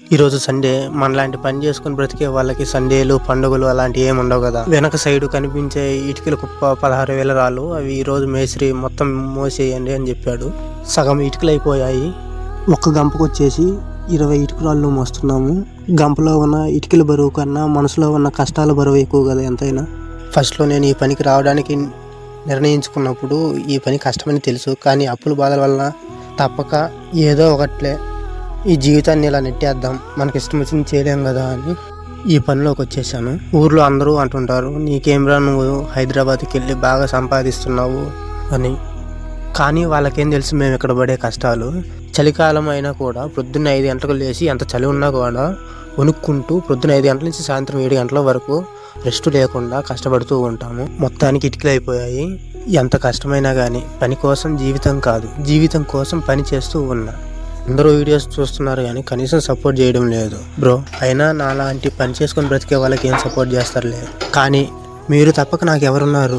ఈరోజు సండే, మనలాంటి పని చేసుకుని బ్రతికే వాళ్ళకి సండేలు పండుగలు అలాంటివి ఏమి ఉండవు కదా. వెనక సైడ్ కనిపించే ఇటుకల కుప్ప 16,000 రాళ్ళు అవి ఈరోజు మేస్త్రి మొత్తం మోసేయండి అని చెప్పాడు. సగం ఇటుకలు అయిపోయాయి. ఒక్క గంపకు వచ్చేసి 20 ఇటుకరాళ్ళు మోస్తున్నాము. గంపలో ఉన్న ఇటుకల బరువు కన్నా మనసులో ఉన్న కష్టాల బరువు ఎక్కువ కదా ఎంతైనా. ఫస్ట్లో నేను ఈ పనికి రావడానికి నిర్ణయించుకున్నప్పుడు ఈ పని కష్టమని తెలుసు, కానీ అప్పుల బాధల వల్ల తప్పక ఏదో ఒకట్లే ఈ జీవితాన్ని ఇలా నెట్టేద్దాం, మనకి ఇష్టం వచ్చింది చేయలేం కదా అని ఈ పనిలోకి వచ్చేసాను. ఊర్లో అందరూ అంటుంటారు, నీకేంరా నువ్వు హైదరాబాద్కి వెళ్ళి బాగా సంపాదిస్తున్నావు అని. కానీ వాళ్ళకేం తెలుసు మేము ఇక్కడ పడే కష్టాలు. చలికాలం అయినా కూడా ప్రొద్దున్న 5 గంటలకు లేచి ఎంత చలి ఉన్నా కూడా వణుక్కుంటూ ప్రొద్దున 5 గంటల నుంచి సాయంత్రం 7 గంటల వరకు రెస్ట్ లేకుండా కష్టపడుతూ ఉంటాము. మొత్తానికి ఇటుకలు అయిపోయాయి. ఎంత కష్టమైనా కానీ పని కోసం జీవితం కాదు, జీవితం కోసం పని చేస్తూ ఉన్నా. అందరూ వీడియోస్ చూస్తున్నారు కానీ కనీసం సపోర్ట్ చేయడం లేదు బ్రో. అయినా నాలాంటి పని చేసుకొని బ్రతికే వాళ్ళకి ఏం సపోర్ట్ చేస్తారు లేదు. కానీ మీరు తప్పక నాకు ఎవరున్నారు?